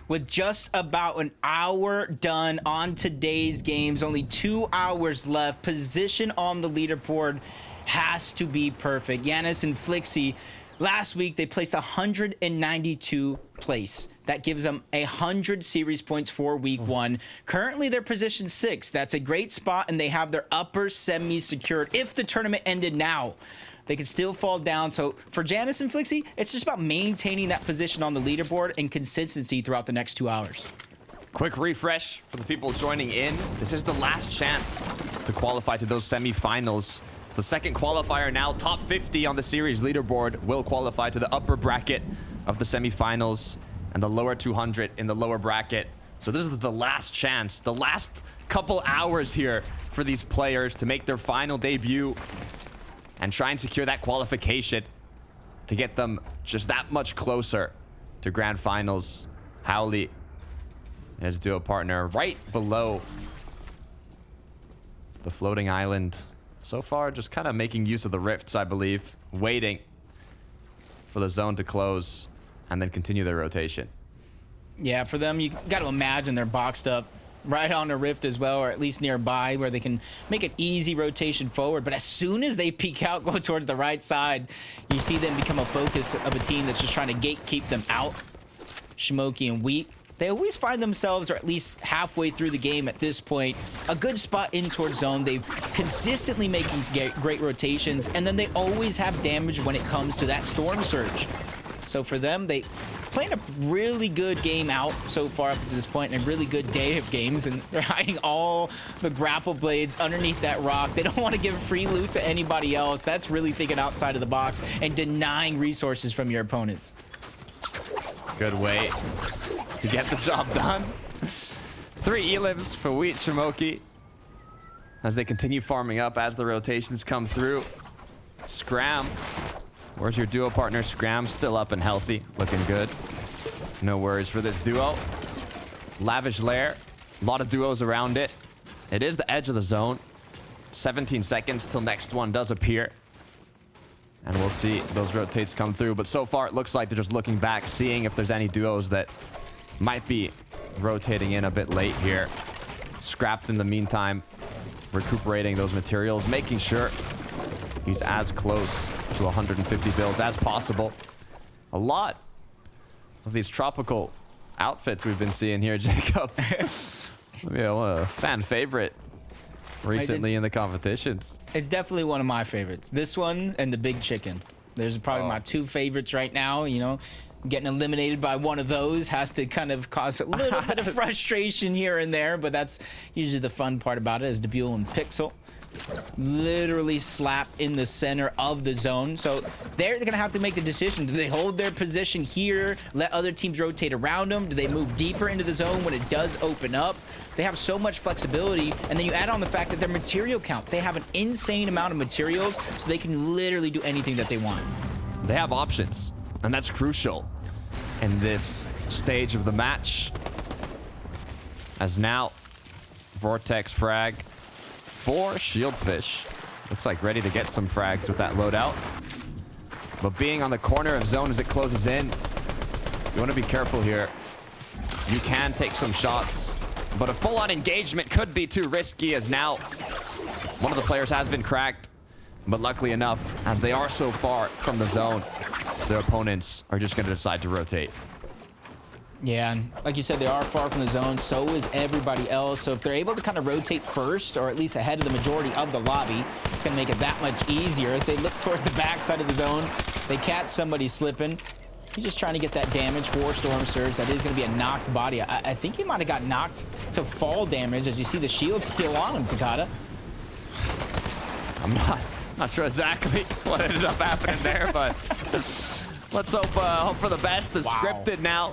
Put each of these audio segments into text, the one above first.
with just about an hour done on today's games. Only 2 hours left. Position on the leaderboard has to be perfect. Giannis and Flixie, last week they placed 192 place. That gives them 100 series points for week 1. Currently they're position 6. That's a great spot, and they have their upper semi secured. If the tournament ended now, they could still fall down. So for Janice and Flixie, it's just about maintaining that position on the leaderboard and consistency throughout the next 2 hours. Quick refresh for the people joining in. This is the last chance to qualify to those semifinals. It's the second qualifier now. Top 50 on the series leaderboard will qualify to the upper bracket of the semifinals and the lower 200 in the lower bracket. So this is the last chance, the last couple hours here for these players to make their final debut and try and secure that qualification to get them just that much closer to grand finals. Howley and his duo partner right below the floating island. So far, just kind of making use of the rifts, I believe, waiting for the zone to close and then continue their rotation. Yeah, for them, you got to imagine they're boxed up right on the rift as well, or at least nearby, where they can make an easy rotation forward. But as soon as they peek out, go towards the right side, you see them become a focus of a team that's just trying to gatekeep them out. Shmoky and Wheat, they always find themselves, or at least halfway through the game at this point, a good spot in towards zone. They consistently make these great rotations, and then they always have damage when it comes to that storm surge. So for them, they playing a really good game out so far up to this point, and a really good day of games, and they're hiding all the grapple blades underneath that rock. They don't want to give free loot to anybody else. That's really thinking outside of the box and denying resources from your opponents. Good way to get the job done. 3 elims for Wheat Shimoki as they continue farming up as the rotations come through. Scram. Where's your duo partner? Scram still up and healthy, looking good. No worries for this duo. Lavish Lair, a lot of duos around it. It is the edge of the zone. 17 seconds till next one does appear. And we'll see those rotates come through. But so far, it looks like they're just looking back, seeing if there's any duos that might be rotating in a bit late here. Scrapped in the meantime, recuperating those materials, making sure he's as close to 150 builds as possible. A lot of these tropical outfits we've been seeing here, Jacob. Yeah, a fan favorite recently in the competitions. It's definitely one of my favorites. This one and the Big Chicken. There's probably my 2 favorites right now. You know, getting eliminated by one of those has to kind of cause a little bit of frustration here and there, but that's usually the fun part about it, is Debule and Pixel. Literally slap in the center of the zone. So they're gonna have to make the decision. Do they hold their position here, let other teams rotate around them? Do they move deeper into the zone when it does open up? They have so much flexibility, and then you add on the fact that their material count, they have an insane amount of materials, so they can literally do anything that they want. They have options, and that's crucial in this stage of the match. As now, Vortex frag for Shieldfish. Looks like ready to get some frags with that loadout. But being on the corner of zone as it closes in, you want to be careful here. You can take some shots, but a full-on engagement could be too risky, as now one of the players has been cracked. But luckily enough, as they are so far from the zone, their opponents are just going to decide to rotate. Yeah, and like you said, they are far from the zone. So is everybody else. So if they're able to kind of rotate first, or at least ahead of the majority of the lobby, it's going to make it that much easier. As they look towards the back side of the zone, they catch somebody slipping. He's just trying to get that damage for Storm Surge. That is going to be a knocked body. I think he might have got knocked to fall damage, as you see the shield still on him, Takada. I'm not sure exactly what ended up happening there, but let's hope for the best. The Scripted now.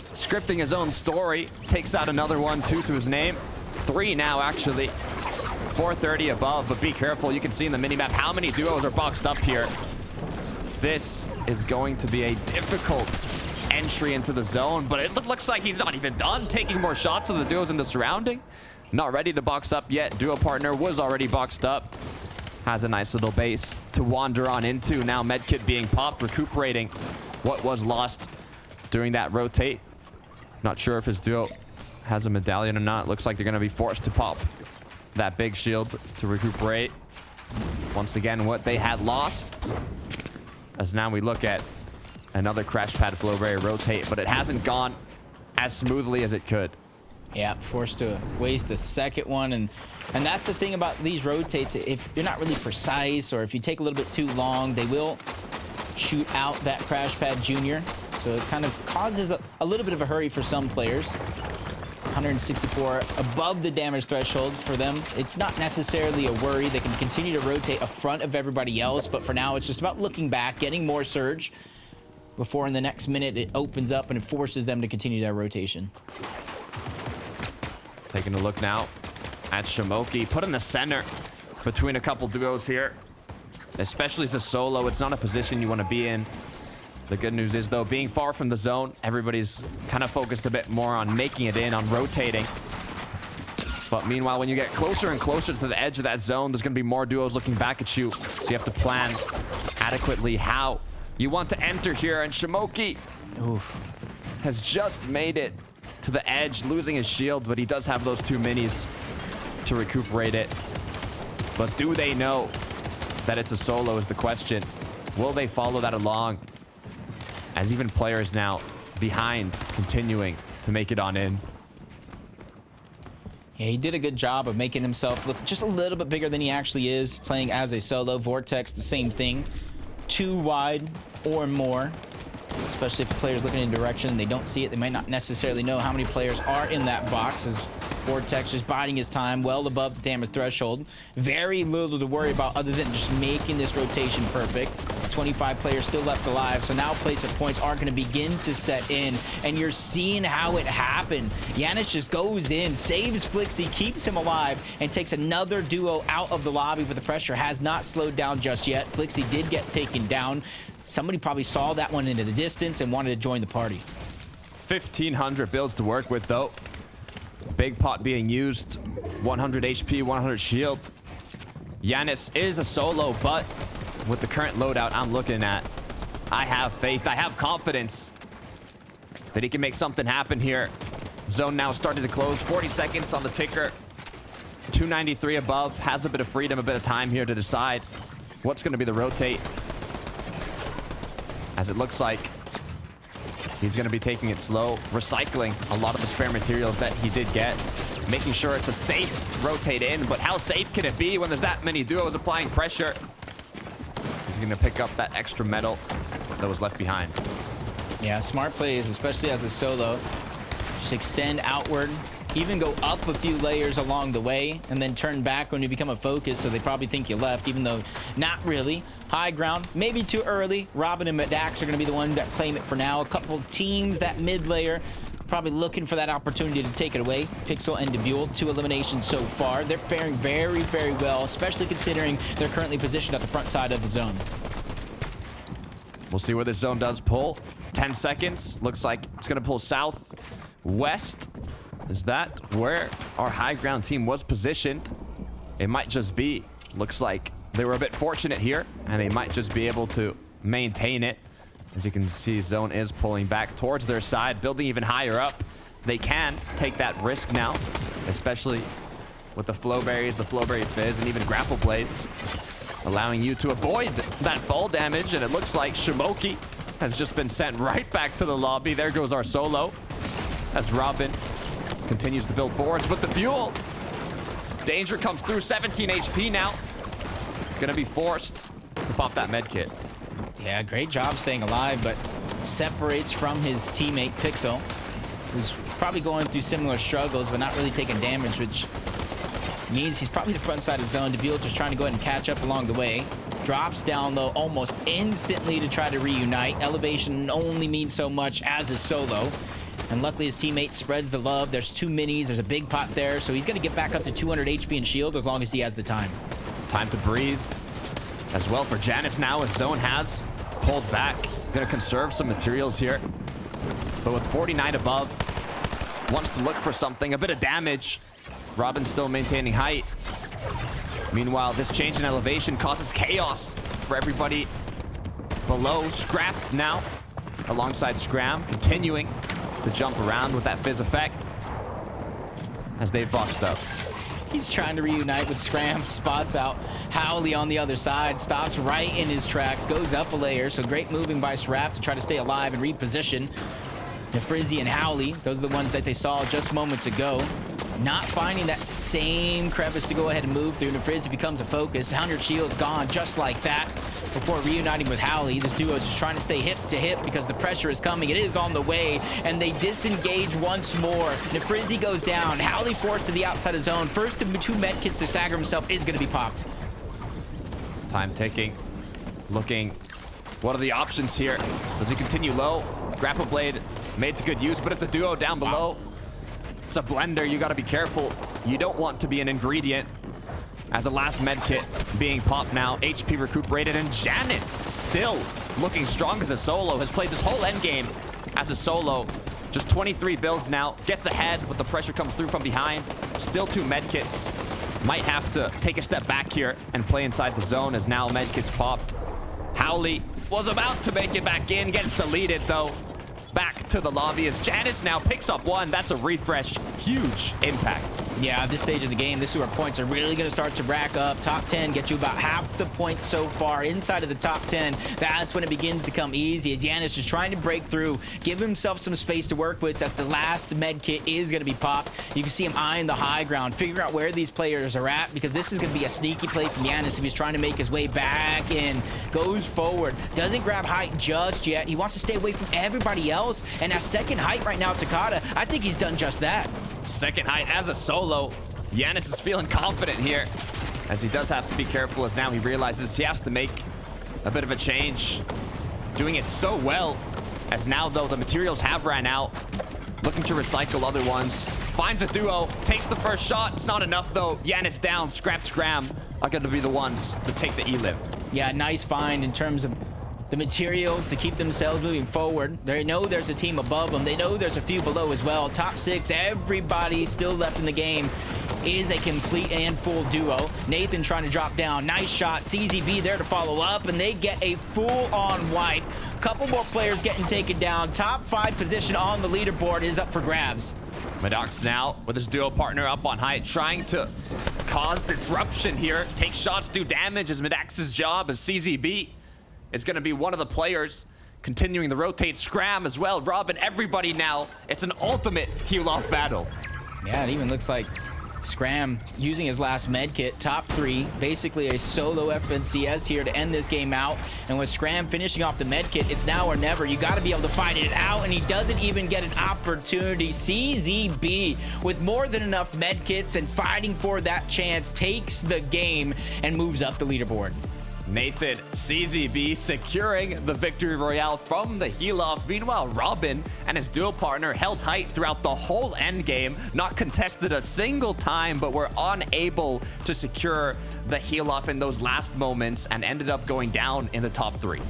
Scripting his own story, takes out another one, 2 to his name. 3 now, actually. 430 above, but be careful. You can see in the minimap how many duos are boxed up here. This is going to be a difficult entry into the zone, but it looks like he's not even done taking more shots of the duos in the surrounding. Not ready to box up yet. Duo partner was already boxed up. Has a nice little base to wander on into. Now medkit being popped, recuperating what was lost during that rotate. Not sure if his duo has a medallion or not. Looks like they're going to be forced to pop that big shield to recuperate. Once again, what they had lost. As now we look at another crash pad Flowberry rotate, but it hasn't gone as smoothly as it could. Yeah, forced to waste the second one. And that's the thing about these rotates. If you're not really precise, or if you take a little bit too long, they will shoot out that crash pad junior. So it kind of causes a little bit of a hurry for some players. 164 above the damage threshold for them. It's not necessarily a worry. They can continue to rotate in front of everybody else, but for now it's just about looking back, getting more surge before in the next minute it opens up and it forces them to continue that rotation. Taking a look now at Shamoki, put in the center between a couple duos here. Especially as a solo, it's not a position you want to be in. The good news is, though, being far from the zone, everybody's kind of focused a bit more on making it in, on rotating. But meanwhile, when you get closer and closer to the edge of that zone, there's going to be more duos looking back at you. So you have to plan adequately how you want to enter here. And Shamoki has just made it to the edge, losing his shield, but he does have those 2 minis to recuperate it. But do they know that it's a solo is the question. Will they follow that along? As even players now behind, continuing to make it on in. Yeah, he did a good job of making himself look just a little bit bigger than he actually is, playing as a solo. Vortex, the same thing. 2 wide or more. Especially if the player's looking in a direction and they don't see it, they might not necessarily know how many players are in that box, as Vortex just biding his time well above the damage threshold. Very little to worry about other than just making this rotation perfect. 25 players still left alive, so now placement points are going to begin to set in, and you're seeing how it happened. Yanis just goes in, saves Flixie, keeps him alive, and takes another duo out of the lobby, but the pressure has not slowed down just yet. Flixie did get taken down. Somebody probably saw that one into the distance and wanted to join the party. 1,500 builds to work with, though. Big pot being used. 100 HP, 100 shield. Yanis is a solo, but with the current loadout I'm looking at, I have faith, I have confidence that he can make something happen here. Zone now starting to close. 40 seconds on the ticker. 293 above. Has a bit of freedom, a bit of time here to decide what's going to be the rotate. As it looks like he's going to be taking it slow, recycling a lot of the spare materials that he did get, making sure it's a safe rotate in. But how safe can it be when there's that many duos applying pressure? He's going to pick up that extra metal that was left behind. Yeah, smart plays, especially as a solo. Just extend outward, even go up a few layers along the way, and then turn back when you become a focus, so they probably think you left, even though not really. High ground, maybe too early. Robin and Dax are going to be the one that claim it for now. A couple teams, that mid layer, probably looking for that opportunity to take it away. Pixel and Debule, 2 eliminations so far. They're faring very, very well, especially considering they're currently positioned at the front side of the zone. We'll see where this zone does pull. 10 seconds. Looks like it's going to pull south, west. Is that where our high ground team was positioned? It might just be. Looks like they were a bit fortunate here, and they might just be able to maintain it. As you can see, zone is pulling back towards their side, building even higher up. They can take that risk now, especially with the flow berries, the flowberry fizz, and even grapple blades, allowing you to avoid that fall damage. And it looks like Shamoki has just been sent right back to the lobby. There goes our solo, as Robin continues to build forwards. But the Buell, danger comes through. 17 HP now. Gonna be forced to pop that med kit. Yeah, great job staying alive, but separates from his teammate Pixel, who's probably going through similar struggles, but not really taking damage, which means he's probably the front side of the zone. Debule just trying to go ahead and catch up along the way. Drops down low almost instantly to try to reunite. Elevation only means so much as a solo. And luckily his teammate spreads the love. There's 2 minis, there's a big pot there, so he's gonna get back up to 200 HP and shield as long as he has the time. Time to breathe as well for Janice now, as zone has pulled back. Gonna conserve some materials here, but with 49 above, wants to look for something, a bit of damage. Robin still maintaining height. Meanwhile, this change in elevation causes chaos for everybody below. Scrap now alongside Scram, continuing to to jump around with that fizz effect as they've boxed up. He's trying to reunite with Scram, spots out Howley on the other side, stops right in his tracks, goes up a layer. So great moving by Srap to try to stay alive and reposition. Frizzy and Howley, those are the ones that they saw just moments ago. Not finding that same crevice to go ahead and move through. Frizzy becomes a focus. 100 shields gone just like that before reuniting with Howley. This duo is just trying to stay hip to hip because the pressure is coming. It is on the way, and they disengage once more. Frizzy goes down. Howley forced to the outside of zone. First of 2 medkits to stagger himself is going to be popped. Time ticking. Looking. What are the options here? Does he continue low? Grapple blade made to good use, but it's a duo down below. It's a blender. You got to be careful. You don't want to be an ingredient. As the last med kit being popped now, HP recuperated, and Janus still looking strong as a solo. Has played this whole end game as a solo. Just 23 builds now. Gets ahead, but the pressure comes through from behind. Still 2 med kits. Might have to take a step back here and play inside the zone as now med kits popped. Howley was about to make it back in. Gets deleted though. Back to the lobby as Janus now picks up 1. That's a refresh. Huge impact. Yeah, at this stage of the game, this is where points are really going to start to rack up. Top 10 gets you about half the points so far. Inside of the top 10, that's when it begins to come easy. As Janus is trying to break through, give himself some space to work with. That's the last med kit is going to be popped. You can see him eyeing the high ground, figure out where these players are at, because this is going to be a sneaky play from Janus if he's trying to make his way back in. Goes forward, doesn't grab height just yet. He wants to stay away from everybody else. And at second height right now, Takada, I think he's done just that. Second height as a solo. Janus is feeling confident here, as he does have to be careful, as now he realizes he has to make a bit of a change. Doing it so well, as now though the materials have ran out. Looking to recycle other ones. Finds a duo, takes the first shot. It's not enough though. Janus down, Scram are going to be the ones to take the E-Live. Yeah, nice find in terms of the materials to keep themselves moving forward. They know there's a team above them. They know there's a few below as well. Top 6, everybody still left in the game is a complete and full duo. Nxthan trying to drop down. Nice shot. CZB there to follow up, and they get a full-on wipe. Couple more players getting taken down. Top 5 position on the leaderboard is up for grabs. Maddox now with his duo partner up on height, trying to cause disruption here. Take shots, do damage is Maddox's job, as CZB is going to be one of the players continuing the rotate. Scram as well. Robin, everybody now. It's an ultimate heal-off battle. Yeah, it even looks like Scram using his last med kit. Top 3, basically a solo FNCS here to end this game out. And with Scram finishing off the med kit, it's now or never. You got to be able to fight it out, and he doesn't even get an opportunity. CZB, with more than enough med kits and fighting for that chance, takes the game and moves up the leaderboard. Nxthan, CZB securing the victory royale from the heal-off. Meanwhile, Robin and his duo partner held tight throughout the whole end game, not contested a single time, but were unable to secure the heal-off in those last moments and ended up going down in the top 3.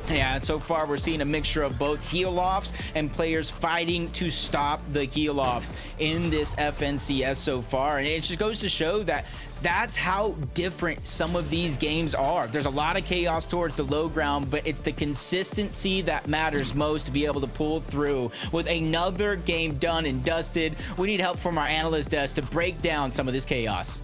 Yeah, so far we're seeing a mixture of both heal-offs and players fighting to stop the heal-off in this FNCS so far. And it just goes to show that that's how different some of these games are. There's a lot of chaos towards the low ground, but it's the consistency that matters most to be able to pull through. With another game done and dusted, we need help from our analyst desk to break down some of this chaos.